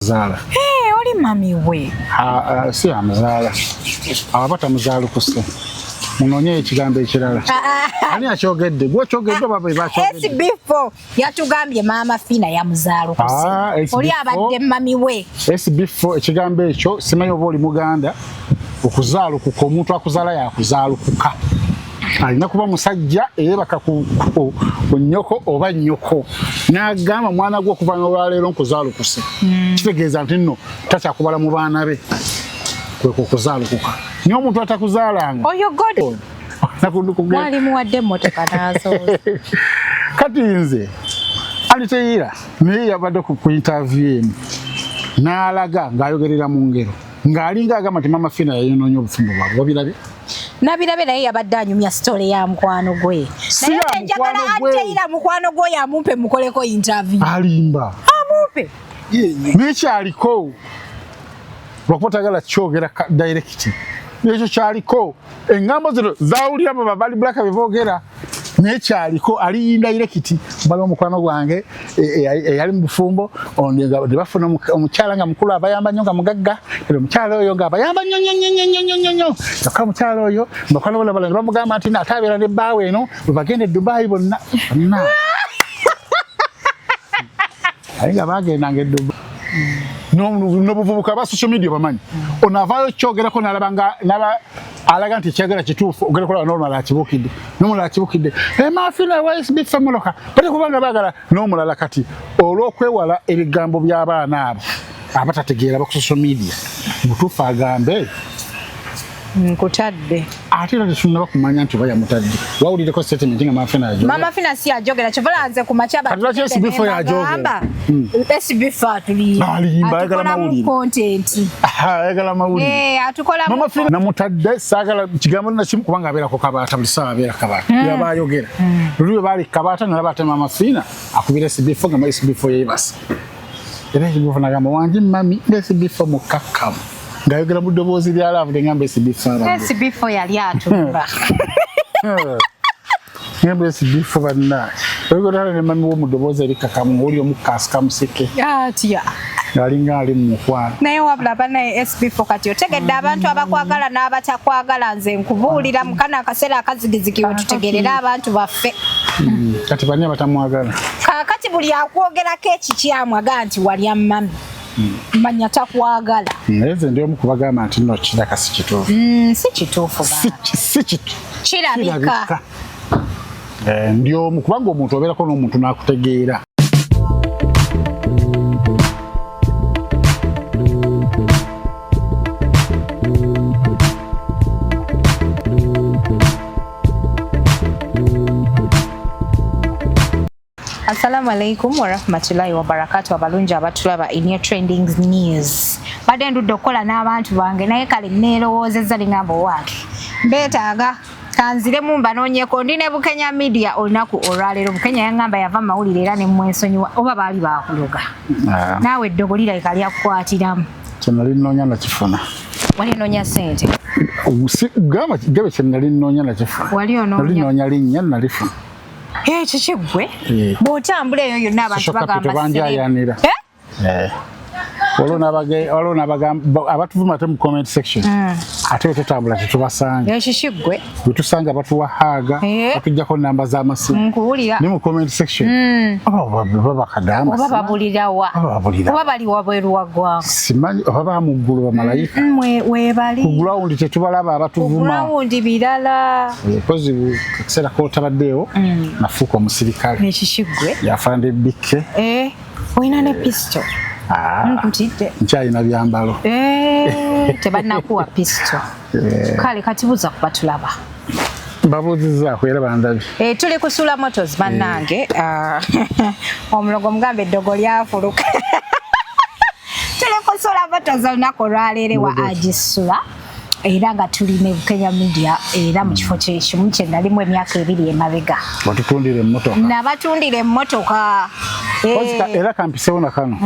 Zala. Oli mami we. Si amuzala. Abata Muzalukuka. Munonye ekigambo ekirala. Ani akyogedde? Gwe kyogedde baba bakyogedde. SB4 yatugambye Maama Fina ya Muzalukuka. Oli abadde mami we. SB4 ekigambo ekyo simanyi oba oli Muganda okuzalukuka omuntu akuzala yakuzalukuka. Alina kuba musajja eyebaka ku nnyoko oba nnyoko n'agamba mwana gwe okuva n'olwaleero nkuzaalukuse kitegeeza nti nno takyakubala mu baana be kwe kukuzaalukuka naye omuntu atakuzaalanga oyo god mwali muwadde emmotoka n'azooza kati nze aliteyiira naye yabadde ku interview emu n'alaga ng'ayogerera mu ngero ng'alinga agamba nti Maama Fina yayonoonya obufumbo bwabwe wabirabye nabirabe naye yabadde anyumya story ya mukwano gwe naye njagala ateira mukwano gwe yamumpe mukoleko interview alimba amumpe nekyaliko lwakutagala kyogera direct nekyo kyaliko engambo zino zawulira baba bali blaka bivogera nekyaliko ali indirect balo mukwano gwange eyali mu bufumbo ondenga bafuna omukyala nga mukulu abayamba nnyo nga mugagga omukyala oyo nga abayamba nnyo yakala omukyala oyo mukwano bala bamugamba nti atabeera ne bbaawe eno bagende Dubai bonna ayi nga bagendanga Dubai n'obuvubuka ba social media bamanyi onavaayo kyogerako nalaba alaga nti kyagala kituufu ogenda kola n'omulala akibukidde n'omulala akibukidde Maama Fina wa SB4 muloka bate kubanga baagala n'omulala kati olw'okwewala ebigambo by'abaana abo abatategeera ba ku social media mutuufu agambe nkutadde ate era tetunaba kumanya nti oba yamutadde wawulireko statement nga Maama Fina yajogera Maama Fina si yajogera kyovalanze ku makyaba katulaki SB4 yajogera SB4 alimba ayagala mawulire ayagala mawulire atukola Maama Fina namutadde saagala kigambo nakimu kubanga abeera ku kabaata buli ssaawa abeera kabaata yaba ayogera luli bwe baali kabaata nalaba ate Maama Fina akubira SB4 nga SB4 yeebasa era SB4 nagamba wangi mami SB4 mukakkamu ngayogera mu ddoboozi lya laavu ngamba SB4 yali atumba ngamba SB4 banna oyogera ne mami wo mu ddoboozi erikakamu oli omukasika museke atya alinga ali mu mukwano naye wabula banaye SB4 kati otegedde abantu abakwagala n'abatakwagala nze nkubuulira mu kana akaseera akazigizigi we tutegerera abantu baffe kati bani abatamwagala kaakati buli akwogerako ekikyamwaga nti walya mami manya takwagala nze ndi omu kubagamba nti nno kiraka si kituufu si kituufu kirabika ndi omu kubanga omuntu obeerako n'omuntu n'akutegeera Assalamu alaikum wa rahmatullahi wa barakatuh abalungi abatulaba in your trending news. Badde ndudde okukola n'abantu bange naye kale neerowoozezza lingamba owange mbeetaaga kanziremu mbanoonyeko ndi ne Bukenya media olunaku olwaleero Bukenya yangamba yava mawulire era ne mwensonyiwa oba baali bakuloga naawe eddogo lirabika lyakukwatiramu kyenali nnoonya nakifuna wali nnoonya ssente gamba kigabe kyenali nnoonya nakifuna wali onnoonya linnya nalifuna kikigwe bw'otambula eyo yonna abantu bagamba abatuvuma ate mu comment section ate tetambula tetubasanga ekikigwe bwetusanga batuwahaaga batujjako namba z'amasimu nkuwulira ne mu comment section oba bakadama oba babulirawa oba bali wabweru waggwako simanyi oba bamuggulu bamalayika weebali ku gulawundi tetubalaba abatuvuma gulawundi birala kozi kakiseera kotabaddeewo nafuuka omusirikale ekikigwe yafaanana ebbikke olina ne pisto nkyalina byambalo tebannakuwa pisto kale kati buuza ku batulaba babuuzizaako era bandabye tuli kusula motos bannange omulogo mugambe eddogo lyafuluka tuli kusula motos olunaku olwaleero wa agisula era nga tuli ne Bukenya media era mu kifo kyekimu kye nalimu emyaka 2 emabega batutundira emmotoka nabatundira emmotoka era kampisewo na kano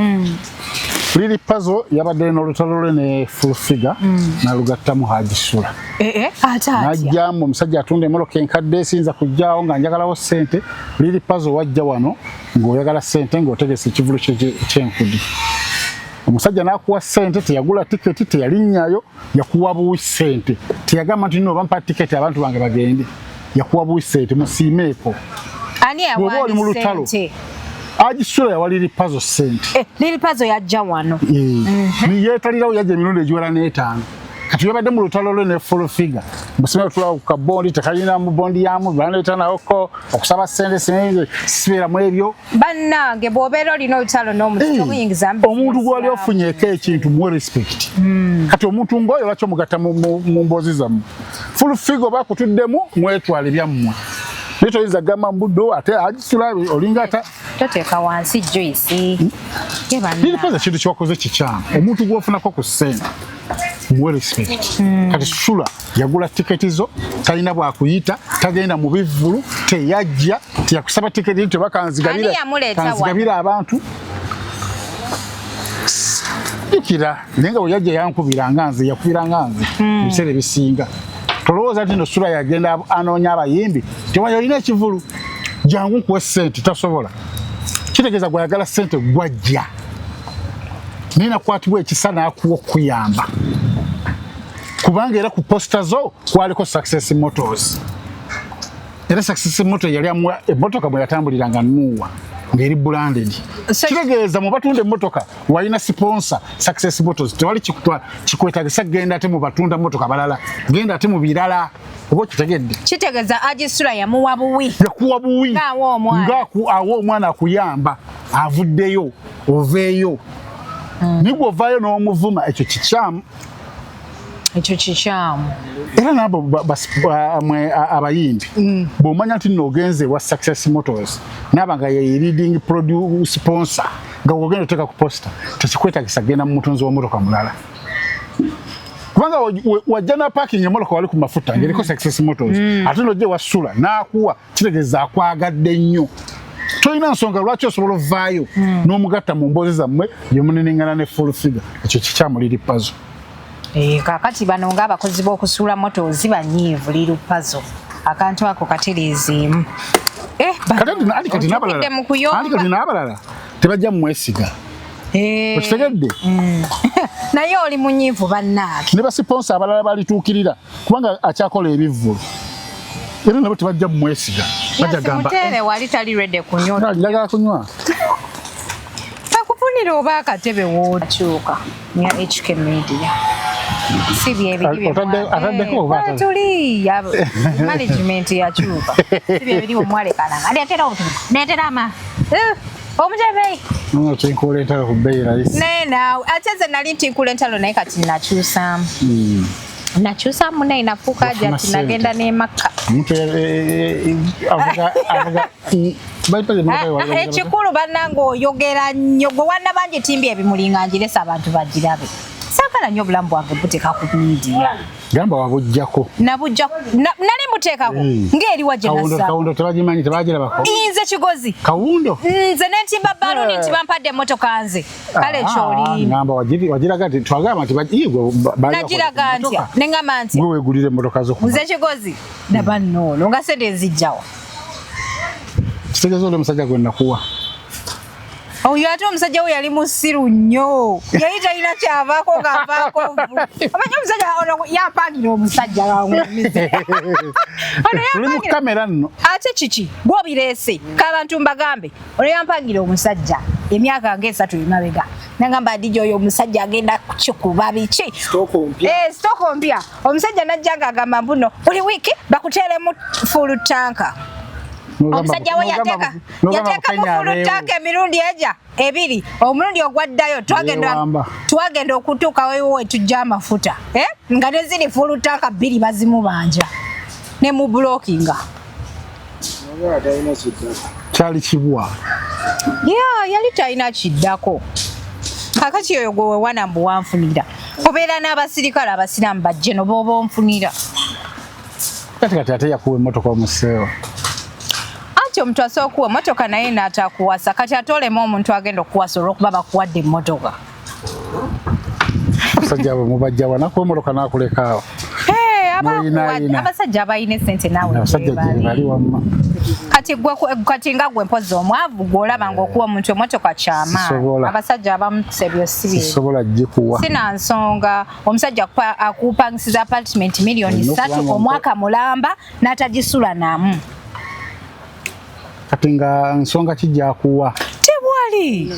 liri puzzle yabadde n'olutalo lwe ne full figure nalugattamu hagisula najjamu omusajja atunda emmotoka enkadde esinza kujjaawo nga njagalawo ssente liri puzzle wajja wano ng'oyagala ssente ng'otegesa ekivulu ky'enkudi omusajja n'akuwa ssente teyagula tiketi teyalinnyayo yakuwa buwi ssente teyagamba nti nno bampa tiketi abantu bange bagende yakuwa buwi ssente musiimeeko ani yawa ssente agisula yawaliri pazo ssente liri pazo yajja wano yeetalirawo yajja emirundi egiwera n'etaano kati yabadde mu lutalo lwe ne full figure musime tulawo ku kabondi tekalina mu bondi yamu baleeta nawoko okusaba ssente sibeera mu ebyo bannange bw'obeera olina olutalo n'omuyingiza omuntu gwali ofunyeeko ekintu muwe respect kati omuntu ng'oyo lwaki omugatta mu mboozi zammwe full figure oba akutuddemu mwetwala ebyammwe naye toyinza gamba mbuddo ate agisula olinga ata toteeka wansi Joyce niripoza kintu kyewakoze kikyamu omuntu gw'ofunako ku ssente muwe respect kati sula yagula tiketi zo talina bwakuyita tagenda mu bivvulu teyajja teyakusaba tiketi tebakanzigabira abantu ikira nenga oyajja yankubiranga nze yakubiranga nze ebiseera ebisinga tolowooza nti no sula yagenda anoonya abayimbi tewayo olina ekivulu jangu nkuwa ssente tasobola kitegeeza gwayagala ssente gwajja naye nakwatibwa ekisa n'akuwa okuyamba kubanga era ku posta zo kwaliko Success Motors era Success Motors yali amuwa emmotoka bwe yatambuliranga nuwa ngeri branded kitegeeza mu batunda emmotoka walina sponsor Success Motors tewali kikwetagisa genda ate mu batunda emmotoka balala genda ate mu birala oba kitegedde kitegeeza agisula yamuwa buwi yakuwa buwi ng'awo omwana akuyamba avuddeyo oveeyo nigwe ovaayo n'omuvuma ekyo kikyamu era nabo abayimbi bw'omanya nti nno ogenze wa Success Motors naaba nga ye leading produce sponsor nga ogenda oteeka ku posta tekikwetagisa genda mu mutunzi w'ommotoka mulala kubanga wajja na parking emmotoka wali ku mafuta ng'eriko Success Motors ate n'ojja wasula n'akuwa kitegeeza akwagadde nnyo tolina nsonga lwaki osobola ovaayo n'omugatta mu mboozi zammwe yemunenengana ne full figure ekyo kikyamuliri pazo kakati bano ng'abakozi b'okusuula motoozi banyiivu liru pazo akantu ako katereezeemu kati n'abalala tebajja mumwesiga okitegedde naye oli munyiivu bannaake ne basiponsa abalala balituukirira kubanga akyakola ebivvulu era nabo tebajja mumwesiga bajja gamba mutere wali tali redde kunywa njagala kunywa akufunira oba akatebe wookyuka nya HK Media si byebiri tuli management yakyuka si byebiri omwalekalanga aleetera obutubu neetera ama omutebe tinkuula entalo ku bbeeyi rayisi naye naawe ate nze nali ntinkuula entalo naye kati nakyusaamu nakyusaamu naye nafuuka ja ti nagenda n'emakka ekikulu bannange oyogera nnyo gwe wanna bangi timbi ebimulinga njiresa abantu bagirabe saagala nnyo obulamu bwange buteeka ku midiya gamba wabujjako nali muteekako ng'eri wajje kawundo tebagimanyi tebagirabako nze kigozi kawundo nze nentimba baluni nti bampadde emmotoka nze kale ekyolimba wagiraga nti twagamba nti nagiraga ntya neŋŋamba nti gwe weegulire emmotoka zo nze kigozi naba nnoono nga sente ezijjawa kitegeeza oli omusajja gwe nakuwa oyo ate omusajja we yali musiru nnyo yali talina kyavaako ng'avaako omanyi omusajja yapangira omusajja wangumize tuli mu kamera nno ate kiki bw'obireese k'abantu mbagambe ono yampangira omusajja emyaka ng'esatu emabega nagamba adija oyo omusajja agenda kikuba biki stoko mpya omusajja najja ng'agamba mbuno buli wiiki bakuteeremu full tanka omusajja we yateeka mu full tanka emirundi eja ebiri omulundi ogwaddayo twagenda okutuuka wewe tujja amafuta nga neziri full tanka bbiri bazimubanja ne mu blockinga kyali kibwa yali talina kiddako kakati oyo gwe wewana mbu wanfunira obeera n'abasirikale abasiraamu bajje no booba onfunira kati ate yakuwa emmotoka omuseewa anti omuntu asobola okuwa emmotoka naye n'atakuwasa kati ate olema omuntu agenda okuwasa olw'okuba bakuwadde emmotoka abasajja abo mubajja wanakuwa emmotoka n'akulekaawo abasajja abalina essente naawe abasajja gye bali wamma kati nga gwe mpozi omwavu gw'olaba ng'okuwa omuntu emmotoka kyamaanyi abasajja abamu sebyo sisobola gikuwa sina nsonga omusajja akupangisiza apartment miliyoni 3 omwaka mulamba n'atagisula namu kati nga nsonga kijja kuwa tebwali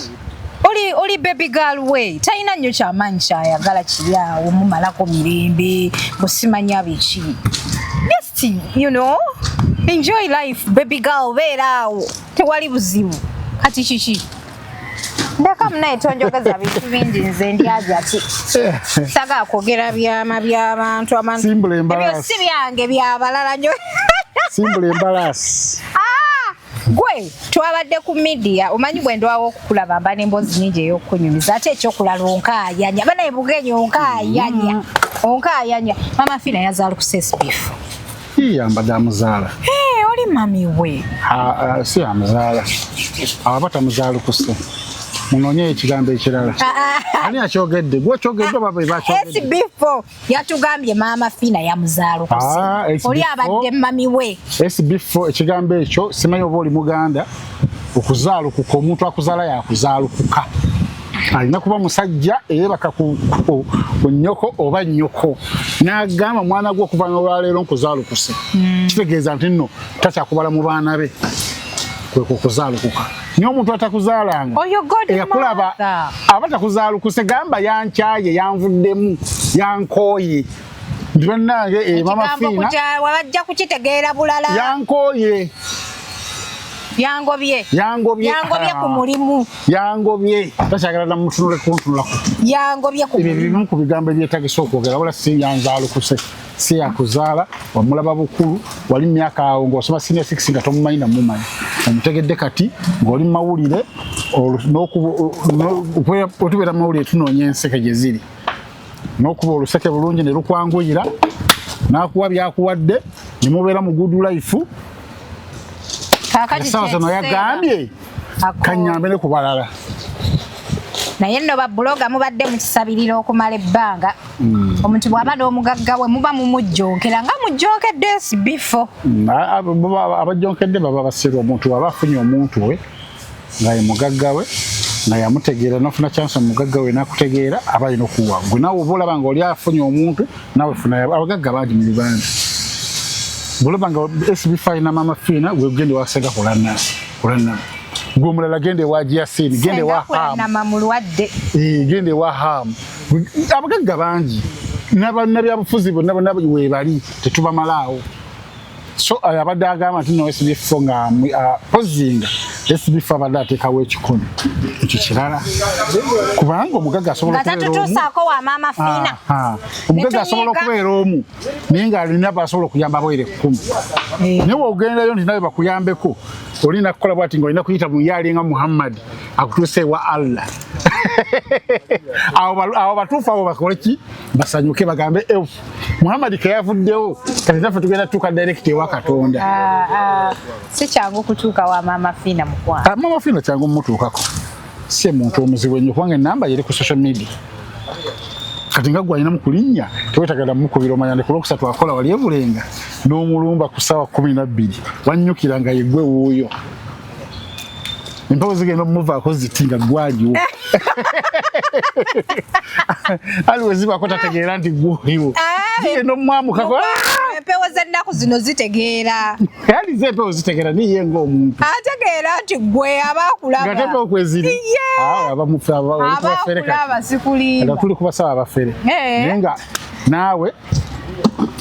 oli baby girl we talina nnyo kyamaanyi kyayagala kiri awo mumalako mirembe musimanya biki just you know enjoy life baby girl beera awo tewali buzibu kati kiki ndeka munaye tonjogeza bintu bingi nze ndyaja ti saga kwogera byama by'abantu ebyo si byange byabalala nyo simple embarrass gwe twabadde ku media omanyi bwe ndwawo okukulaba mba n'emboozi nyingi ey'okunyumiza ate ekyokulala onkaayanya banaye Bukenya onkaayanya Maama Fina yazaalukuse SB4 ambadde amuzaala oli mami we si amuzaala abata muzaalukuse munoonye ekigambo ekirala ani akyogedde gwekyogedde oba be bakyogedde SB4 yatugambye Maama Fina yamuzaalukuse oli abadde mami we SB4 ekigambo ekyo simanyi oba oli Muganda okuzaalukuka omuntu akuzaala yakuzaalukuka alina kuba musajja eyebaka ku nnyoko oba nnyoko n'agamba mwana gwe okuva n'olwaleero nkuzaalukuse kitegeeza nti nno takyakubala mu baana be kwe kukuzaalukuka niyo omuntu atakuzaalanga eyakulaba aba takuzaalukuse gamba yankyaye yanvuddemu yankooye ndi bannange Maama Fina wabajja kukitegeera bulala yankooye yangobye ku mulimu yangobye takyagala namutunule kuntunulako yangobye ku mulimu bimu ku bigambo ebyetagisa okwogera wala si yanzaalukuse si yakuzaala wamulaba bukulu wali myaka awo ng'osoma senior 6 nga tomumanyi namumanyi omutegedde kati ng'oli mu mawulire otubeera mu mawulire tunoonya enseke gye ziri n'okuba oluseke bulungi ne lukwanguyira n'akuwa byakuwadde ne mubeera mu good life esawa zino yagambye kanyambe ne ku balala naye nno babbuloga mubadde mukisabirira okumala ebbanga omuntu bw'aba n'omugagga we muba mumujjonkera nga mujjonkedde SB4 abajjonkedde baba basirwa omuntu waba afunye omuntu we nga ye mugagga we nga yamutegeera nofuna chance omugagga we nakutegeera aba alina okuwa gwe nawe oba olaba nga oli afunye omuntu nawe funa abagagga bangi mu Uganda bulaba nga SB4 na Maama Fina gwe gende wasenga kulana gwe mulala gende wa Jiasini gende wa gende wa Ham abagagga bangi n'abyabufuzi bonna we bali tetubamalaawo so abadde agamba nti no SB4 nga pozinga SB4 abadde ateekawo ekikono ekyo kirala kubanga omugagga asobola okubeera omu naye nga alina basobola okuyamba bwere 10 naye wogendayo nti nawe bakuyambeko olina kukola bwati nga olina kuyita mu yalinga Muhammad akutuuse wa Allah awo batuufu abo bakole ki basanyuke bagambe Muhammad ke yavuddewo kati naffe tugenda tuuka direct ewa Katonda si kyangu kutuuka wa Maama Fina mukwano Maama Fina kyangu mutuukako si muntu omuzibu ennyo kubanga enamba yeri ku social media kati nga gwe alina mu kulinnya tewetagala mukubira omanya ku Lwokusatu akola wali ebulenga n'omulumba ku ssaawa 12 wannyukira nga yeggwe wuuyo empewo zigenda omuvaako ziti nga gwaliwo aliwe zibako tategeera nti gwoliwo zigenda omumwamukako empewo z'ennaku zino zitegeera ali ze empewo zitegeera niye ng'omuntu ategeera nti gwe abakulaba nga tempewo kweziri abakulaba sikulimba tuli kubasaba abafere naye nga naawe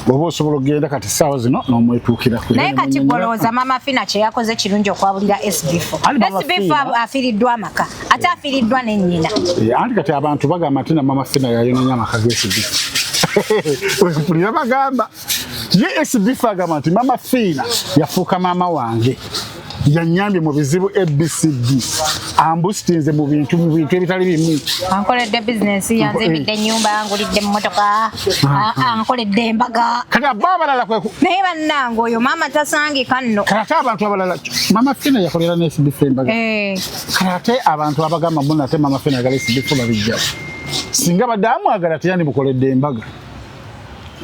oba osobola okugenda kati essaawa zino n'omwetuukirako naye kati golowooza Maama Fina kye yakoze kirungi okwabulira SB4 afiiriddwa amaka ate afiiriddwa ne nnyina anti kati abantu bagamba nti na Maama Fina yayonanya amaka g'SB4 mpulira bagamba ye SB4 agamba nti Maama Fina yafuuka maama wange yanyambye mu bizibu ABCD ambusitinze mu bintu ebitali bimu ankoledde bizinesi yanzibidde ennyumba yangulidde emmotoka ankoledde embaga kati abo abalala naye bannange oyo maama tasangika nno kati ate abantu abalala Maama Fina yakolera ne SB4 embaga kati ate abantu abagamba mbona ate Maama Fina agala SB4 babijjawo singa badde amwagala teyandi bukoledde embaga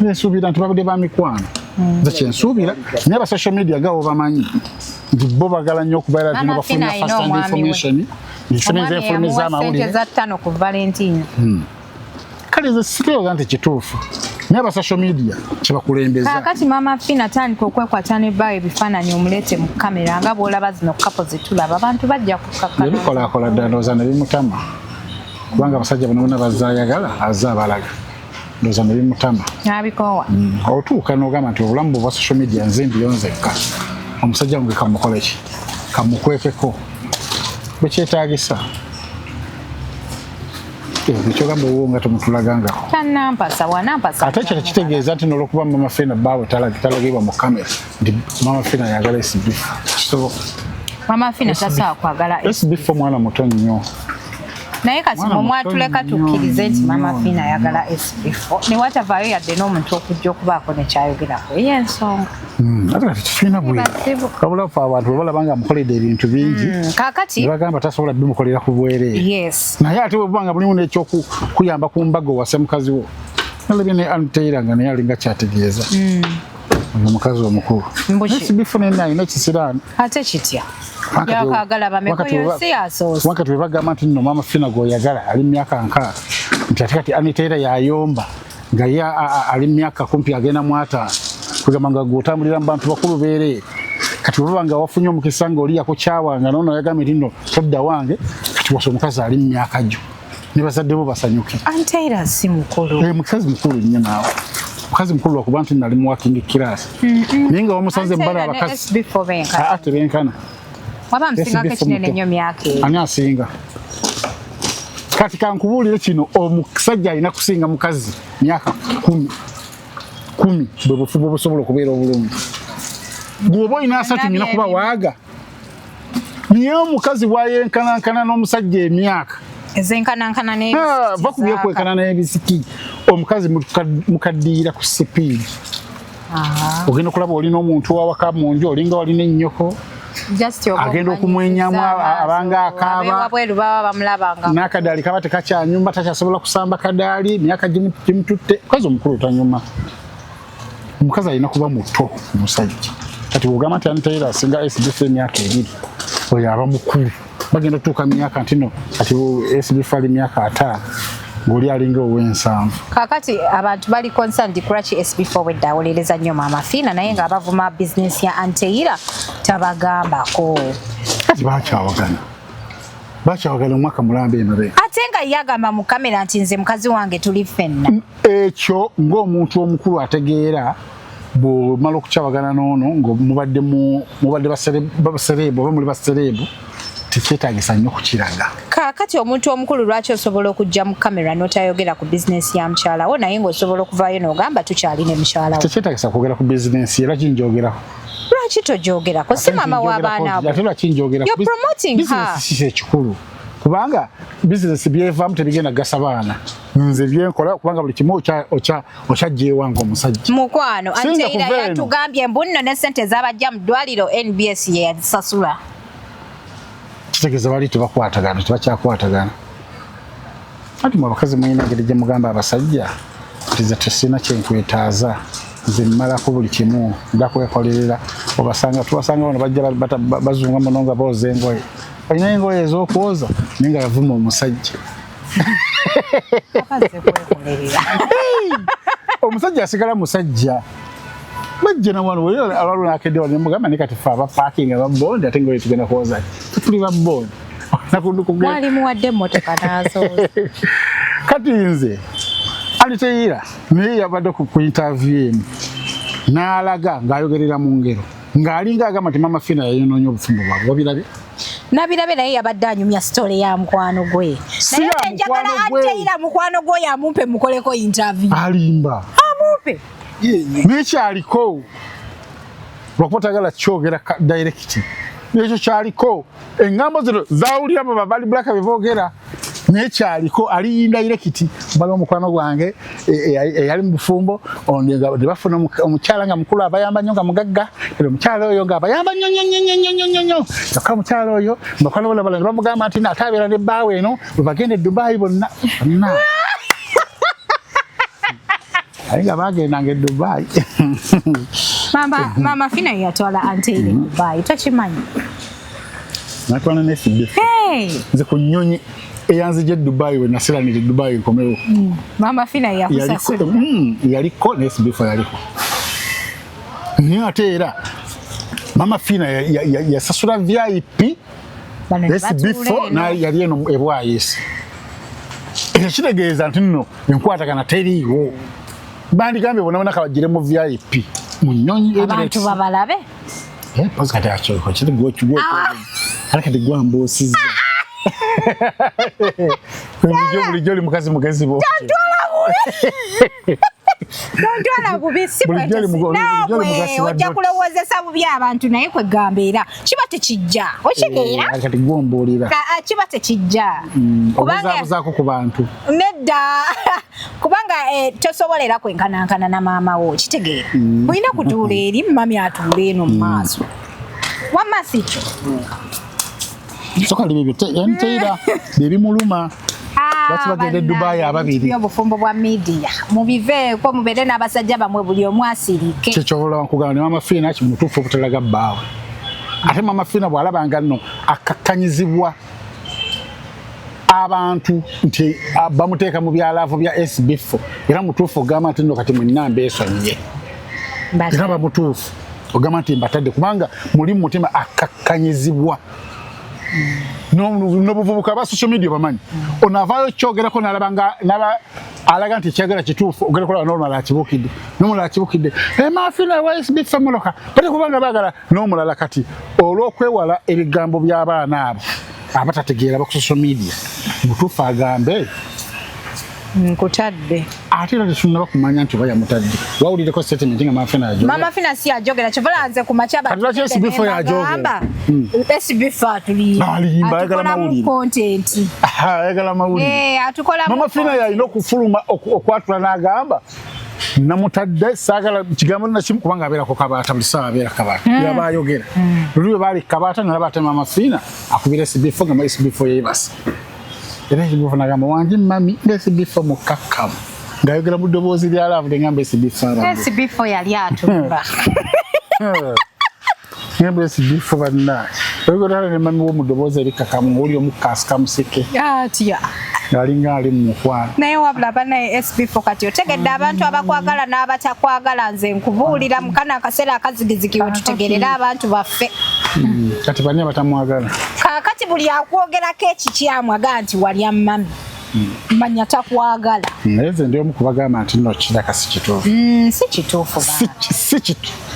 nensuubira nti babadde ba mikwano nze kyensuubira naye aba social media gawo bamanyi nti bo bagala nnyo okubeera nti bafuna first hand information nifuniza information z'amawulire za ttano ku Valentine kale ze sikirowooza nti kituufu naye aba social media kyebakulembeza kaakati Maama Fina tandika okwekwata ne bayo ebifaananyi omuleete mu kamera nga bw'olaba zino kapo zetulaba abantu bajja kukakkana ebikolakola ddala ndowooza ne bimutama kubanga abasajja bano bonna bazaayagala azze abalaga ndowooza ne bimutama n'abikoowa otuuka n'ogamba nti obulamu bwe bwa social media nze mbiyo nzekka omusajja wange kamukoleki kamukwekeko bwe kyetaagisa ekyogamba owo nga temutulagangako tannampasa wanampasa ate ekyo tekitegeeza nti n'olwokuba Maama Fina baawe talagibwa mu kamera nti Maama Fina ayagala SB4 kisoboka Maama Fina tasobola kwagala SB4 mwana muto nnyo naye kati mwatuleka tukkirize nti Maama Fina ayagala SB4 ne watavaayo yadde n'omuntu okujja okubaako nekyayogerako ey'ensonga ate kati tukirina bwe wabula fe abantu bebalaba nga amukoledde ebintu bingi kaakati nebagamba tasobola bimukolera ku bwereere yes naye ate bwebanga mulimu n'ekyokuyamba ku mbaga owase mukazi wo nalabye ne Antaira nga naye alinga kyategeeza oyo mukazi omukulu SB4 nena alina ekisiraani ate kitya yakagala bamekoyo si asoose wakati webagamba nti nno Maama Fina gweoyagala ali myaka nkaaga nti ate kati Antaira yayomba nga ye ali myaka kumpi agenda mu 5 kugamba nga gwotambulira mu bantu bakulu beere kati bwebaba nga wafunye omukisa nga oliyako kyawanga noono yagambye nti nno todda wange kati wasa omukazi ali mu myaka gyo ne bazadde bo basanyuke Antaira si mukulu mukazi mukulu nnyo naawe mukazi mukulu lwakuba nti nali mu working class naye nga wamusanze mbala abakazi tebenkana waba musingako ekinene nnyo myaka eyo ani asinga kati kankubuulire kino omusajja alina kusinga mukazi myaka 10 bwe bufuba obusobola okubeera obulungi gwoba olina 3 nina kuba waaga niye omukazi bwayenkanankana n'omusajja emyaka ezenkanankana va ku byekwenkana n'ebisiki omukazi mukaddiira ku sipiidi ogenda okulaba olina omuntu wawaka mu nju olinga olina ennyoko agenda okumwenyamu abanga akaaba n'akadaali kaba tekakyanyuma takyasobola kusamba kadaali myaka gimututte mukazi omukulu tanyuma omukazi alina kuba muto omusajja kati bwogamba nti Antaira asinga SB4 emyaka 2 oyo aba mukulu bagenda otuuka myaka nti no kati SB4 ali myaka 5 ng'oli alinga ow'ensanvu kaakati abantu bali concerned kulwaki SB4 wedde awolereza nnyo Maama Fina naye ng'abavuma bizinesi ya Antaira tabagambako kati bakyawagana omwaka mulambe emabega ate nga ye agamba mu kamera nti nze mukazi wange tuli ffenna ekyo ng'omuntu omukulu ategeera bw'omala okukyawagana n'ono ng'omubadde basereebu oba muli basereebu tekyetaagisa nnyo kukiraga kaakati omuntu omukulu lwaki osobola okujja mu kamera n'otayogera ku bizinesi ya mukyala wo naye ng'osobola okuvaayo n'ogamba tukyalina mukyala wo tekyetaagisa kwogera ku bizinesi era kinjogerako lwaki tojogerako si maama w'abaana abo ate lwaki njogerako you're promoting her bizinesi si ekikulu kubanga bizinesi byevaamu tebigenda kugasa baana nze byenkola kubanga buli kimu okyajja ewange omusajja mukwano Antaira yatugambye mbu nno ne ssente z'abajja mu ddwaliro NBS ye yazisasula kitegeeza bali tebakwatagana tebakyakwatagana ati mu abakazi mulina engeri gye mugamba abasajja nti ze tesina kyenkwetaaza nze mmalako buli kimu ndakwekolerera tubasanga bano bajja bazunga muno nga booza engoye olina engoye ez'okwoza naye nga yavuma omusajja omusajja asigala musajja bajja na wano alwalo nakedde wano nemugamba ne kati fe abapaakinga babbondi ate ngoye tugenda kwoza tetuli babbondi wali muwadde emmotoka n'azooza kati nze Antaira naye yabadde ku interview emu n'alaga ng'ayogerera mu ngero ng'alinga agamba nti Maama Fina yayonoonya obufumbo bwabwe wabirabye nabirabe naye yabadde anyumya sitole ya mukwano gwe naye tenjagala Antaira mukwano gwe yamumpe mukoleko interview alimba amumpe nekyaliko lwakuba tagala kyogera direct nekyo kyaliko engambo zino zawulira baba bali blaka beboogera nekyaliko ali indirect mbala omukwano gwange eyali mu bufumbo ne bafuna omukyala nga mukulu abayamba nnyo nga mugagga era omukyala oyo nga abayamba nnyo yokka omukyala oyo mukwano bala ne bamugamba nti ate abeera ne bbaawe eno bwe bagenda e Dubai bonna aye nga bagendanga e Dubai Mama Fina yatwala ante ile Dubai tachimanyi natwana ne SB4 nze ku nnyonyi eyanzije Dubai we nasiranire Dubai nkomewo Mama Fina yakusasula yaliko ne SB4 yaliko niyo ate era Mama Fina yasasula VIP SB4 na yali eno ebwayisi ekitegeeza nti nno enkwatagana teriiwo bandigambe bonabona kabagire mu VIP mu nnyonyi abantu babalabe pasi kati akyoko kiri gwokiwo alakati gwambosiza bulijjo oli mukazi mugezi bo Tontwala bubi ojja kulowoozesa bubi abantu naye kwegamba era kiba tekijja okitegeera kati gwomboolera kiba tekijja obuzaabuzaako ku bantu nedda kubanga tosobolera kwenkanankana na maama wo okitegeera olina kutuula eri mami atuula eno mu maaso wamma sikyo soka libibyo bebimuluma lwaki bagende Dubai ababiri obufumbo bwa media mubiveeko mubeere n'abasajja bamwe buli omu asirike kyekyobola nkugamba ne Maama Fina kimutuufu obutalaga bbaawe ate Maama Fina bw'alabanga nno akakkanyizibwa abantu nti bamuteeka mu byalaavu bya SB4 era mutuufu ogamba nti nno kati mwenna mbeesonyiye era bamutuufu ogamba nti mbatadde kubanga muli mu mutima akakkanyizibwa n'obuvubuka ba social media bamanyi onavaayo kyogerako nalaba alaga nti kyagala kituufu ogenda kulaba n'omulala akibukidde n'omulala akibukidde Maama Fina wa SB4 muloka bate kubanga baagala n'omulala kati olw'okwewala ebigambo by'abaana abo abatategeera ba ku social media mutuufu agambe nkutadde ate era tetunaba kumanya nti oba yamutadde wawulireko statement nga Maama Fina yajogera Maama Fina si yajogera kyovala nze ku makyaba SB4 yajogera SB4 alimba ayagala mawulire content ayagala mawulire atukola Maama Fina yalina okufuluma okwatula n'agamba namutadde saagala kigambo nakimu kubanga abeerako kabaata buli ssaawa abeera kabaata yaba ayogera luli we baali kabaata nalaba ate Maama Fina akubira SB4 nga SB4 yeebase era SB4 nagamba wange mami SB4 mukakkamu ng'ayogera mu ddoboozi lya laavu ngamba SB4 yali atumba ngamba SB4 bannange oyogera ne mami wo mu ddoboozi erikakkamu oli omukaasika museke atya alinga ali mu mukwano naye wabula bannaye SB4 kati otegedde abantu abakwagala n'abatakwagala nze nkubuulira mukana akaseera akazigizigiwe tutegerera abantu baffe kati bani abatamwagala kakati buli akwogerako ekikyamwaga nti walya mami manya takwagala nze ndi omu kubagamba nti nno kiraka si kituufu si kituufu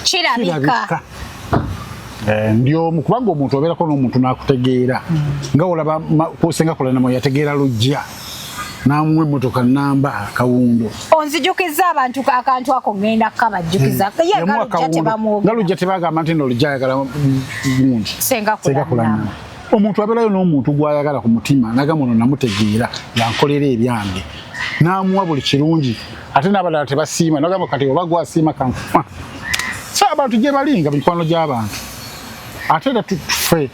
kirabika ndi omu kubanga omuntu obeerako n'omuntu n'akutegeera nga olaba kusenga kulanamo yategeera lujja n'amuwa emmotoka namba akawundo onzijukiza abantu akantu ako ngenda kukabajjukiza nga lujja tebagamba nti nno lujja ayagala gundi senga kulanamo omuntu abeerayo n'omuntu gw'ayagala ku mutima nagamba ono namutegeera yankolera ebyange n'amuwa buli kirungi ate n'abalala tebasiima nagamba kati oba gwasiima kankufa so abantu gye balinga mikwano gy'abantu ate era tufe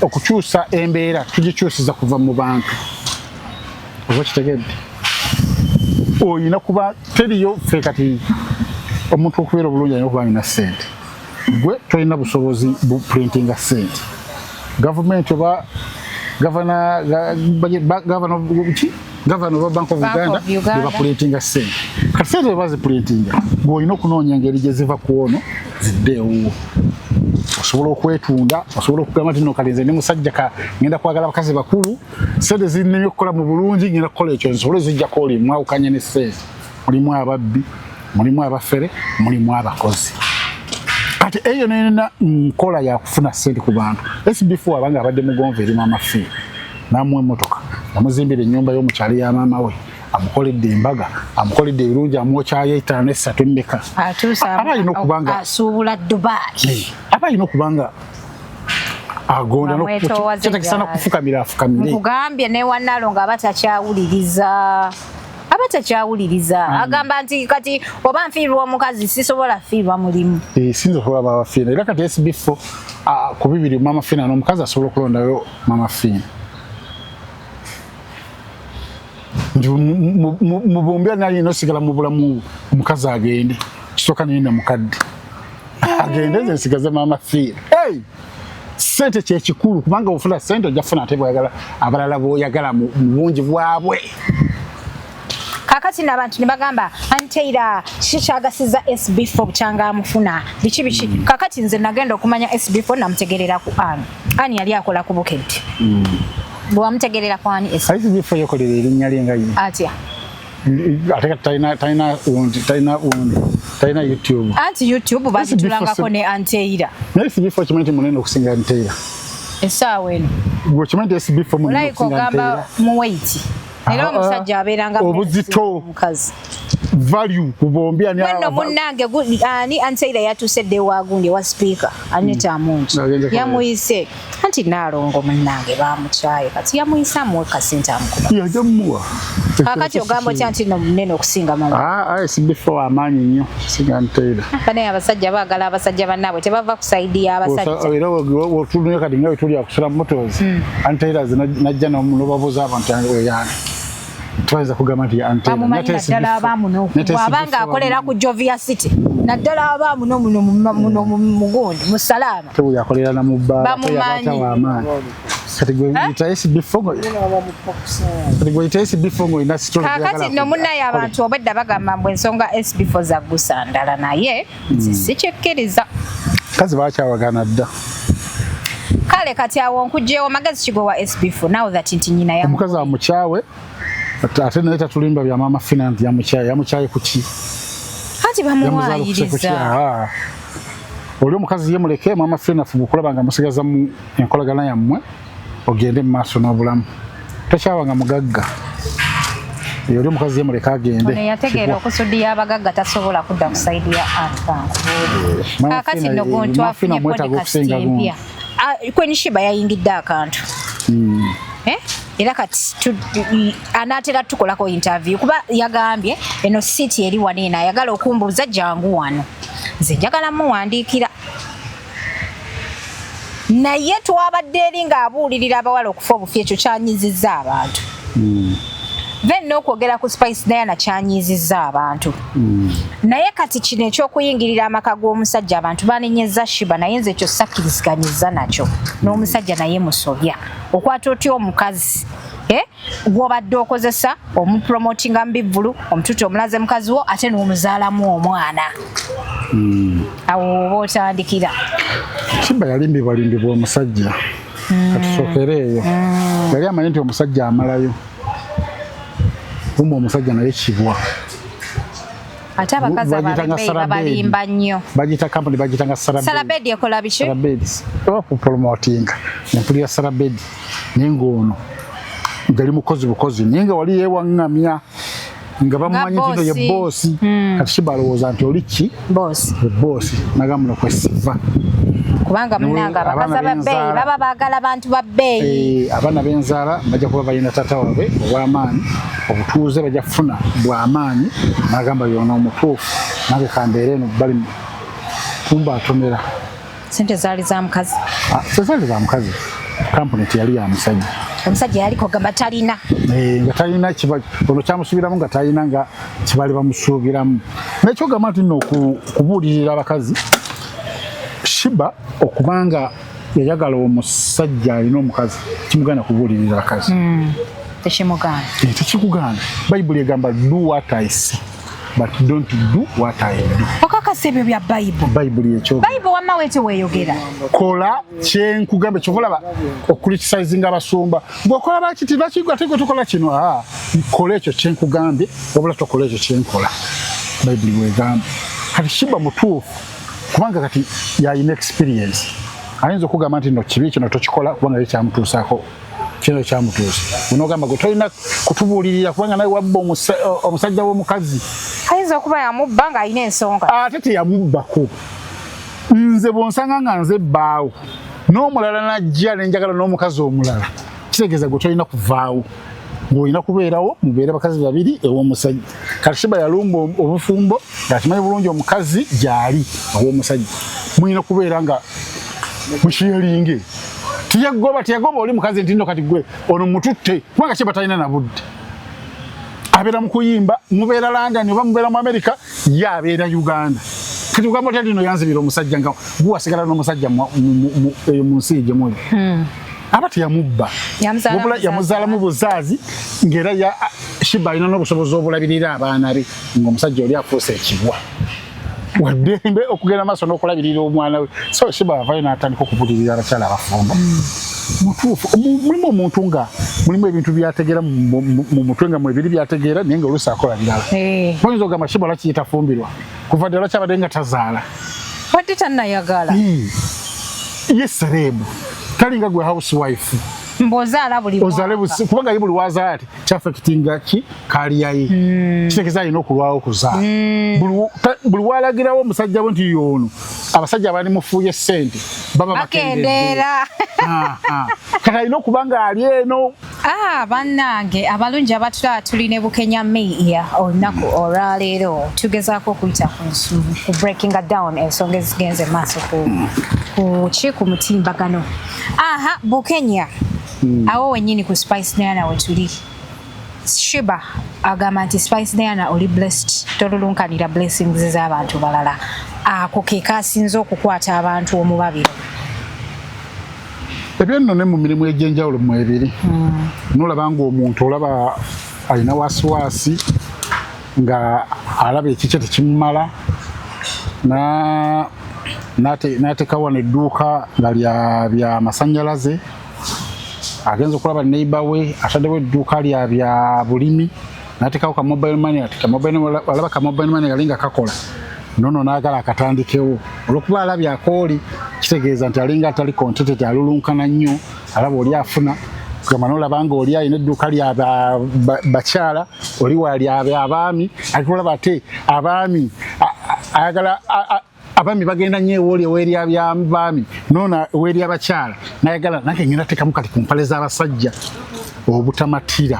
okukyusa embeera tugikyusiza kuva mu bantu oba kitegedde oyina kuba teriyo ffe kati omuntu okubeera obulungi alina okuba alina ssente gwe tolina busobozi buprintinga ssente gavumenti oba gavana oba Bank of Uganda bebaprintinga ssente kati ssente beba ziprintinga gwe olina okunoonya engeri gye ziva ku ono ziddeewo osobola okwetunda osobola okugamba nti nno kale nze ne musajja ngenda kwagala bakazi bakulu ssente zinneme okukola mu bulungi ngenda kukola ekyo nsobole zijjako oli mwawukanye ne ssente mulimu ababbi mulimu abafere mulimu abakozi kati eyo nena nkola yakufuna ssente ku bantu SB4 abanga abadde mugonvu eri Maama Fina n'amuwa emmotoka yamuzimbira ennyumba y'omukyali ya maama we amukoledde embaga amukoledde ebirungi amwokyayo 5 mmeka abalina okubanga asuubula Dubai abalina okubanga agonda nokutakisana kufukamira afukamire nkugambye ne wannalo nga batakyawuliriza agamba nti kati oba nfiirwa omukazi sisobola fiirwa mulimu sinza okuba Maama Fina era kati SB4 ku bibiri Maama Fina n'omukazi asobola okulondayo Maama Fina mu bombi alina osigala mu bulamu omukazi agende kisooka nayenda mukadde agende nsigaze Maama Fina. Hey, sente kye kikulu kubanga ofuna sente ojafuna ate bwayagala abalala bw'oyagala mu bungi bwabwe. Kakati n'abantu ne bagamba anteira kikyagasiza SB4 bukyanga amufuna biki kakati nze nagenda okumanya SB4 namutegerera ku ani yali akola ku Bukenya bwamutegerera ku ani SB4 yakolera erinnya lyengayi atya ate taina YouTube anti YouTube bazitulangako ne anteira SB4 kimanyi munene okusinga anteira esaawa eno gwe kimanyi SB4 munene okusinga anteira mu weight era omusajja abeeranga obuzito mukazi value kubombi ani wano munnange ani anteira yatusedde wagundi wa speaker Anita Amungi yamuyise anti naalongo munnange bamukyaye kati yamuyisa amuwe kasente amukuba yajamuwa kakati ogambo ti anti no munene okusinga mama SB4 amaanyi nnyo singa anteira bane abasajja baagala abasajja bannaabwe tebava ku saidi y'abasajja era wotulunye kati nga wetuli akusula motors anteira najja nobabuuza abantu yani twaiza kugamba nti anteira naddala abaamuno wabanga akolera ku Jovia City naddala abaamuno muno mugundi mu Salama tebu yakolera na mubba yabata wamaani kati gwe yita SB4 ina story kakati no munnaye abantu obedda bagamba mbwe ensonga SB4 za gusandala naye si kyekkiriza kazi bakyawagana dda kale kati awo nkugyewo magezi kigo wa SB4 now that nti nyina ya omukazi amukyawe ate naye tatulimba bya Maama Fina nti yamukyaye kuki anti bamuwaayiriza oli omukazi yemuleke Maama Fina fubukulaba nga musigaza mu enkolagana yammwe ogende mu maaso n'obulamu tokyawanga mugagga oli omukazi yemuleke agende yategeera okusudiya abagagga tasobola kudda ku saidi ya kakati nogontu afunye podcast empya kweni Shiba yayingidde akantu era kati anaatera tukolako interview kuba yagambye eno city eri wanene ayagala okumbuuza jangu wano nze njagala muwandiikira naye twabadde eri ng'abuulirira abawala okufa obufi ekyo kyanyizizza abantu then n'okwogera ku Spice Diana kyanyizizza abantu naye kati kino ekyokuyingirira amaka g'omusajja abantu banenyeza Shiba naye nze ekyo sakkiriziganyiza nakyo n'omusajja naye musobya okwata otya omukazi gw'obadde okozesa omupromotinga mu bivvulu omutuuti omulaze mukazi wo ate n'omuzaalamu omwana awo oba otandikira Shiba yalimbibwalimbibwa omusajja katusokere eyo yali amanyi nti omusajja amalayo omusajja naye kibwa ate abakazi abalimi balimba nnyo bagita company bagitanga Salabedi ekola biki okupromotinga empulira Salabedi ningono ngali mukozi bukozi ninga wali yewaŋŋamya nga bamumanyi nti ye boosi kati Shiba alowooza nti oli ki boosi nagamuno kwesiva kubanga munanga abakazi ababbeeyi baba baagala abantu babbeeyi abaana b'enzaala bajja kuba balina taata waabwe obw'amaanyi obutuuze bajja kufuna bw'amaanyi nagamba yona omutuufu nange kambeera eno bali kumba atomera sente zaali za mukazi tezaali za mukazi kampuni teyali ya musajja omusajja yaliko gamba talina nga talina ono kyamusuubiramu nga talina nga kibaali bamusuubiramu nekyogamba nti nno okubuulirira abakazi Shiba okubanga yayagala omusajja alina omukazi kimugana kubuulirira abakazi tekikugana bayibuli egamba do what I see but don't do what I do okakasa ebyo bya bayibuli ekyo bayibuli wammawe teweeyogera kola kyenkugambe kyokulaba okulitisaizinga abasumba bw'okola bakiti bakigwa tegwe tukola kino kola ekyo kyenkugambye wabula tokola ekyo kyenkola bayibuli bwegamba kati Shiba mutuufu kubanga kati yalina experience ayinza okugamba nti no kibi kino tokikola kubanga kyamutuusaako kino kyamutuusa unogamba gwe tolina kutubuulirira kubanga nawe wabba omusajja w'omukazi ayinza okuba yamubba ng'alina ensonga ate teyamubbako nze bw'onsanga nga nze bbaawo n'omulala najja nenjagala n'omukazi omulala kitegeeza gwe tolina kuvaawo ng'olina kubeerawo mubeere bakazi babiri ew'omusajja kati Shiba yalumba obufumbo ng'akimanyi bulungi omukazi gy'ali ew'omusajja mulina kubeera nga mukyelinge tiyagoba oli mukazi nti nno kati gwe ono mututte kubanga Shiba talina na budde abeera mu kuyimba mubeera London oba mubeera mu America ye abeera Uganda kati ugamba tali no yanzibira omusajja nga guwasigala n'omusajja mu nsi gye muli abati yamubba yamuzaala mu buzaazi ngera ya Shiba alina n'obusobozi obulabirira abaana be ng'omusajja oli afuuse ekibwa waddembe okugenda maaso n'okulabirira omwana we so Shiba avayo n'atandika okubulirira abakyala abafumbo mutuufu mulimu omuntu nga mulimu ebintu byategeera mu mutwe nga mwebiri byategeera naye nga oluusi akola birala oyinza okugamba Shiba lwaki yetafumbirwa kuva ddala kyabadde nga tazaala wadde tannayagala ye serebu talinga gwe housewife mbozaala buli kubanga ye buli wazaala ati kyafekitinga ki kaliyayi kitegeeza alina okulwawo okuzaala buli walagirawo omusajja we nti yono abasajja abali mufuuye ssente baba bakendeera kati alina okuba nga ali eno bannange abalungi abatulaba tulina Bukenya media olunaku olwaleero tugezaako okuyita ku breaking down ensonga ezigenze maaso ku mutimbagano Bukenya awo wennyini ku Spice Diana we tuli Shiba agamba nti Spice Diana oli blessed tolulunkanira blessings z'abantu balala ako ke kasinze okukwata abantu omubabiro ebyo nno ne mu mirimu egy'enjawulo mu ebiri nolaba ngaomuntu olaba alina wasiwasi nga alaba ekikye tekimumala n'ateekawo n'edduuka nga lya masannyalaze agenza okulaba neighbor we ataddewo edduuka lya bya bulimi n'ateekawo ka mobile money alaba ka mobile money galinga kakola nono n'agala akatandikewo olwokuba alabye akooli kitegeeza nti alinga atali contented alulunkana nnyo alaba oli afuna kugamba n'olaba nga oli alina edduuka lya bakyala oli walyabya abaami alikulaba ate abaami ayagala abaami bagenda nnyo ewooli eweerya by'abaami noona eweerya abakyala nayagala nange ngenda teekamu kati ku mpale z'abasajja obutamatira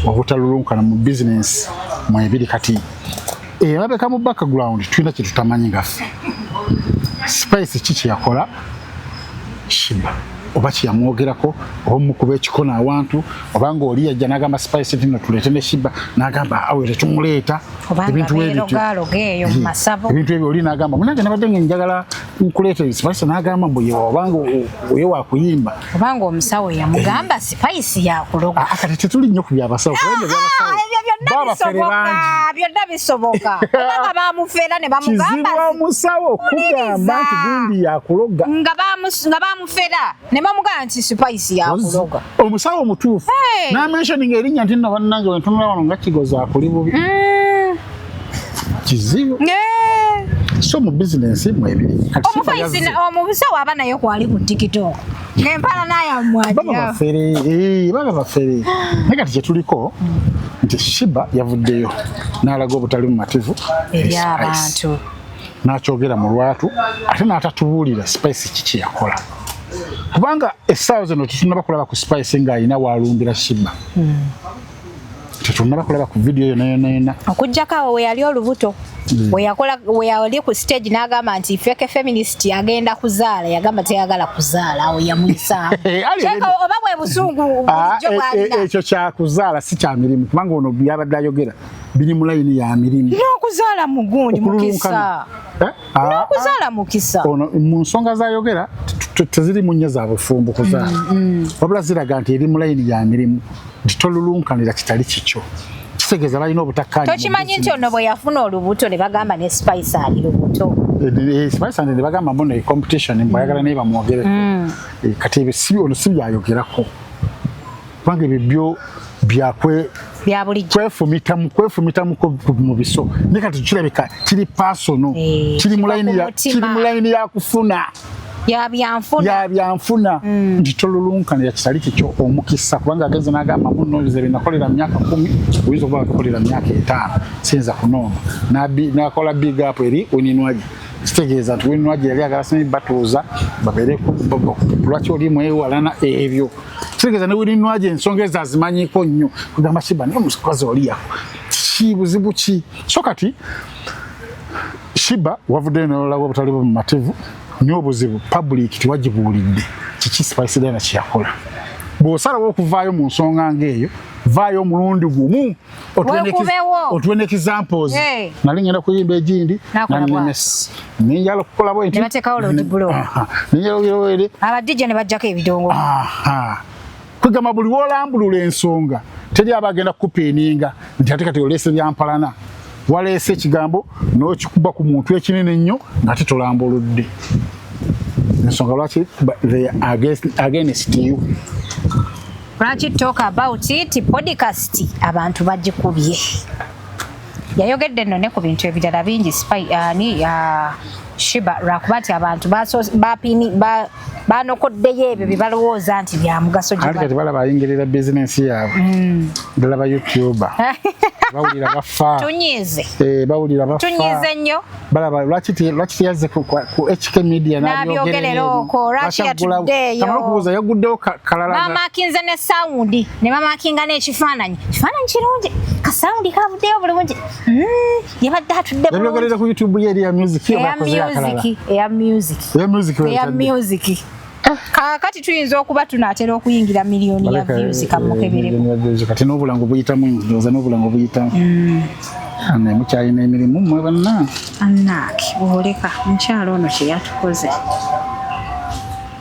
obutalulunkana mu bizinensi mu ebiri kati emabeka mu background tulina kye tutamanyi ngaffe Spice ki kye yakola Shiba oba kyeyamwogerako oba mukuba ekikono awantu obanga oli yajja n'agamba Spice nti tuleete ne Shiba n'agamba awe tetumuleeta ebintu ebyo oli n'agamba munange nabadde nga njagala nkuleeta Spice n'agamba mbu obanga oye wakuyimba obanga omusawo yamugamba Spice yakuloga kati tetuli nnyo ku byabasawo byonna bisoboka obanga bamufeera ne bamugamba kizibu omusawo kugamba nti gundi yakuloga nga bamufeera ne bamugamba nti Spice yakuloga omusawo omutuufu n'amentioninga erinnya nti nno bannange wentunula wano nga kigoza akuli bubi kizibu so mu bizinensi mwebiri omusawo aba naye kwali ku TikTok ng'empala n'ayamwagira baba bafere naye kati kyetuliko nti Shiba yavuddeyo n'alaga obutali mumativu eri abantu n'akyogera mu lwatu ate n'atatubuulira Spice kiki yakola kubanga essaawa zino tetunaba kulaba ku Spice ng'alina walumbira Shiba tetunaba kulaba ku vidiyo yona okuggyako awo we yali olubuto we yali ku stage n'agamba nti feke feminist agenda kuzaala yagamba teyagala kuzaala awo yamuyisaamu oba bwe busungu ekyo kyakuzaala si kya mirimu kubanga ono byabadde ayogera biri mu layini ya mirimu n'okuzaala mugundi mukisa n'okuzaala mukisa ono mu nsonga zayogera teziri mu nnyo za bufumbo kuzaala wabula ziraga nti eri mu layini ya mirimu titolulunkanira kitali kikyo kitegeeza balina obutakkaanya tokimanyi nti ono bwe yafuna olubuto ne bagamba ne Spice ali lubuto Spice ne bagamba mbona competition mbayagala naye bamwogereko kati ono si byayogerako kubanga ebyo kwefumitamu mu biso naye kati kirabika kiri personal kiri mu layini ya kufuna yabyanfuna nti tolulunkanira kitali kikyo omukisa kubanga agenze n'agamba munoonyeza binakolera myaka 10 oyinza okuba bakolera myaka 5 sinza kunooma n'akola big up eri weninwagi kitegeeza nti weninwagi yali agala sini batuuza babeereku lwaki oli mwewalana ebyo kitegeeza ne weninwagi ensonga ezo azimanyiko nnyo kugamba Shiba naye omukazi oliyako kibuzibu ki so kati Shiba wavuddeyo n'olaga obutali bumativu nyobuzibu public tiwagibuulidde kiki Spice Diana kyakola bw'osalawo okuvaayo mu nsonga ng'eyo vaayo omulundi gumu otwene examples nali ngenda kuyimba egindi ninjala okukola bwenti abadijja ne bajjako ebidongo kwegamba buli wolambulula ensonga teri abagenda kukupiininga nti ate kati oleese byampalana waleese ekigambo n'okikuba ku muntu ekinene ennyo ng'ate tolambuludde ensonga lwaki they are against you. Lwaki talk about it podcast abantu bagikubye yayogedde nno ne ku bintu ebirala bingi Shiba lwakuba nti abantu banokoddeyo ebyo bye balowooza nti bya mugaso ate kati balaba ayingirira bizinensi yaabwe ddala ba youtuber bawulira bafa bawulira bafa tunyize nnyo balaba lwaki yazze ku HK media n'abyogerera okwo lwaki yatuddeeyo okubuuza yaguddewo kalala maama akinze ne sawundi ne maama akinga n'ekifaananyi kirungi kasawundi kavuddeyo bulungi yabadde atudde bulungi yabyogerera ku YouTube ye eri ya music eya music kakati tuyinza okuba tunaatera okuyingira miliyoni ya views kamukebereko kati n'obulango buyitamu ndoza n'obulango buyitamu mukyalina emirimu mmwe banna annaaki oleka mukyalo ono kye yatukoze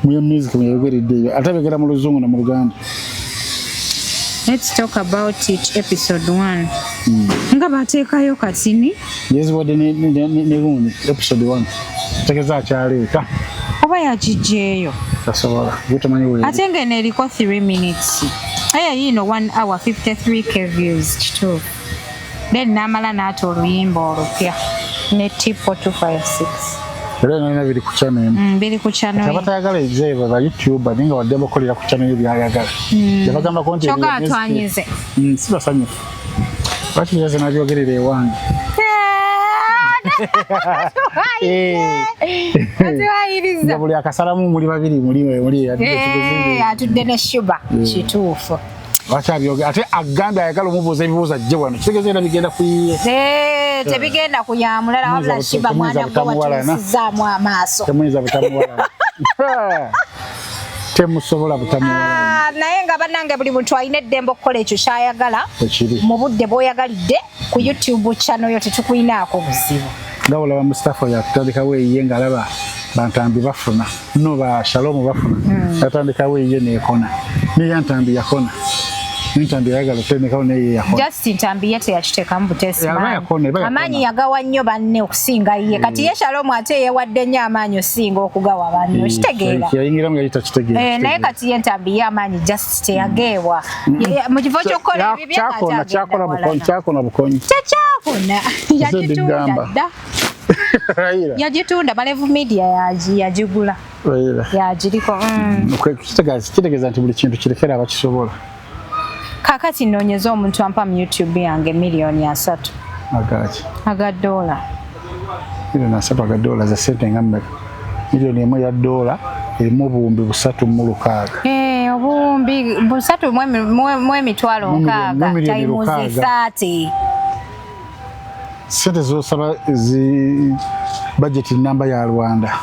muyo music muyogereddeyo ate abegera mu luzungu na mu luganda. Let's talk about it episode 1 nga bateekayo katini yeziwadde ne gundi episode 1 tegeza akyaleeta oba yagijeeyo tasobola gutamanyi weeri ate ng'eno eriko 3 minutes yino 1 hour 53k views kituufu then n'amala n'ata oluyimba olupya ne tipo 256 era nalina biri ku channel biri ku channel abatayagala ebizeeba ba YouTuber ninga wadde bakolera ku channel byayagala yabagamba konti kyoka atwanyize sibasanyufu lwaki yaze nabyogerera ewange nga buli akasalamu muli babiri muli atudde ne Shuba kituufu wakyabyoge ate agambe ayagala omubuuza ebibuuzo ajje wano kitegeeza era bigenda kuyiye tebigenda kuyamulala wabula Shiba mwana gwe watuusizaamu amaaso temuyinza butamuwalana temusobola butamuwalana naye nga bannange buli muntu alina eddembe okukola ekyo kyayagala mu budde bw'oyagalidde ku YouTube channel yo tetukuyinaako buzibu nga olaba Mustafa yatandikawo eyiye ng'alaba bantambi bafuna no ba Shalom bafuna yatandikawo eyiye neekona niye ntambi yakona nintambi yagala tendekawo neye yakona just ntambi yete yakiteekamu buteesi amaanyi yagawa nnyo banne okusinga ye kati ye Shalom ate yeewadde nnyo amaanyi osinga okugawa banne okitegeera yayingiramu yali takitegeera naye kati ye ntambi ye amaanyi just teyageebwa mu kifo ky'okukola ebibi kyakona bukonyi tekyakona yagitunda dda yagitunda Malevu Media yagigula yagiriko kitegeeza nti buli kintu kirekera abakisobola kakati nnoonyeza omuntu ampa mu YouTube yange miliyoni 3 aga dola miliyoni 3 aga dola za sente nga mmeka miliyoni 1 ya dola erimu obuwumbi 306 obuwumbi 3,600 times 30 sente zosaba budget namba ya Rwanda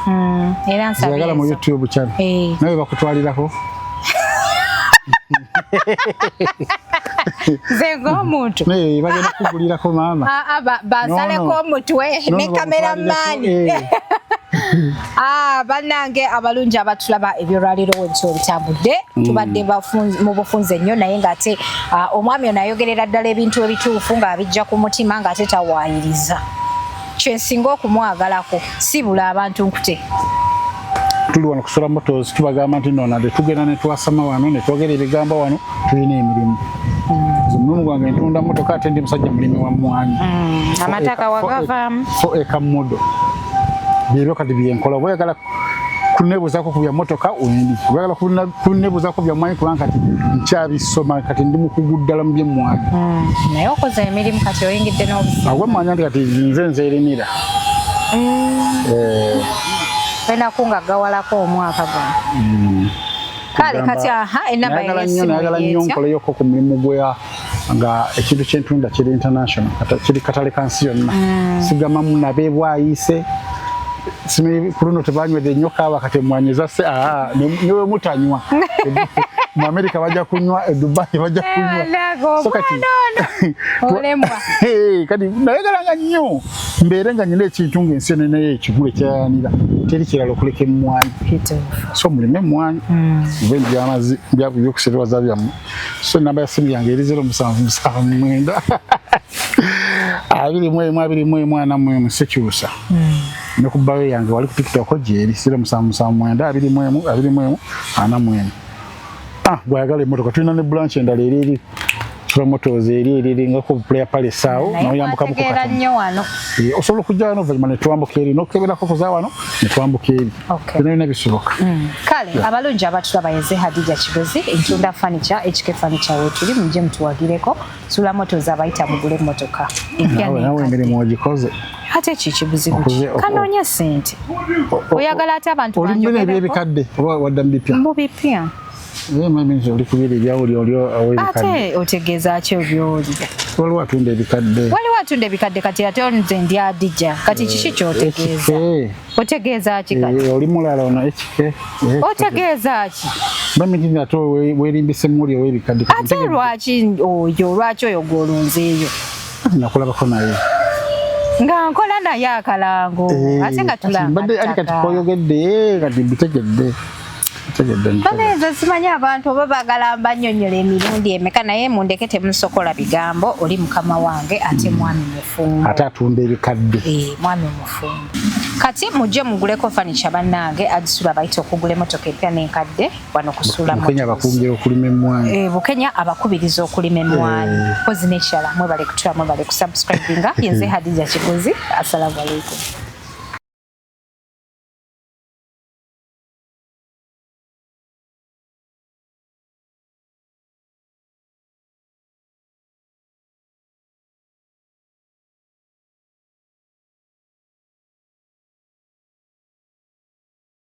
era nsabye mu YouTube channel nawe bakutwalirako zengo omuntu bagenda kugulirako maama basaleko omutwe ne kameramani bannange abalungi abatulaba ebyolwaliro webyo bitambudde tubadde mu bufunze nnyo naye ng'ate omwami ono ayogerera ddala ebintu ebituufu ng'abijja ku mutima ng'ate tawaayiriza kyensinga okumwagalako sibula abantu nkute tuli wano kusula motors tubagamba nti nno nade tugenda ne twasama wano ne twogera ebigambo wano tulina emirimu omulimu gwange ntunda motoka ate ndi musajja mulimi wa mmwanyi amataka wagavaamu 4 eka modo byebyo kati byenkola oba oyagala kunebuzaako ku bya motoka wendi oyagala kunebuzaako bya mmwanyi kubanga kati nkyabisoma kati ndi mukugu ddala mu byemmwanyi naye okoze emirimu kati oyingidde n'obuzibu agwemmanya nti kati nze nzeerimira fenaku nga gawalako omwaka guno kale kati enamba nayagala nnyo nkolayoko ku mulimu gwe nga ekintu kyentunda kiri international kiri katale kansi yonna sigamamu nabeebwayise simanyi ku luno tebanywedde nnyo kaaba kati emwanyi zase niwe mutanywa mu America bajja kunywa, Dubai bajja kunywa. So kati olemwa. Kati nayegalanga nnyo mbeere nga nyina ekintu ng'ensenene ekigule kyayanira teri kirala okuleka emmwanyi. So mulime emmwanyi bengi amazi by'okuserwaza byammwe. So namba ya simu yange eri 0779 21 sekyusa. Ne ku bawe yange wali ku TikTok gyeri 0779 21 bwayagala emmotoka tulina ne branch endala eri promoters eri nga ku player pale sawo noyambuka mu kokata nnyo wano osobola okujja wano oluvannyuma ne twambuka eri n'okukeberako kuza wano ne twambuka eri byonna bisoboka. Kale abalungi abatulaba yenze Hadija Kigozi Entunda Furniture HK Furniture wetuli muje mutuwagireko sula motors abayita mugule emmotoka nawe emirimu ogikoze ate kikibuzibu kanoonya ssente oyagala ate abantu banjogerako olina ebyebikadde oba wadda mu bipya ate otegeeza ki obyoli waliwo atunda ebikadde kati ate nze ndi Hadija kati kiki kyotegeeza otegeeza ki kati oli mulala ono HK otegeeza ki bamiti ate weerimbise muli ow'ebikadde ate lwaki oyo gw'olonzeeyo nakulabako naye nga nkola naye akalango ate nga tulanga kati koyogedde kati bitegedde Baneeza simanyi abantu oba baagala mbanyonnyola emirundi emeka naye mundeke temusokola bigambo oli mukama wange ate mwami mufumbo ate atunda ebikadde mwami mufumbo kati mujje muguleko furniture bannange agisula bayita okugula emmotoka empya n'enkadde wano kusula Bukenya abakungira okulima emmwanyi Bukenya abakubiriza okulima emmwanyi kozi n'ekirala mwebale kutula mwebale kusubscribinga yenze Hadija Kigozi assalamu alaikum.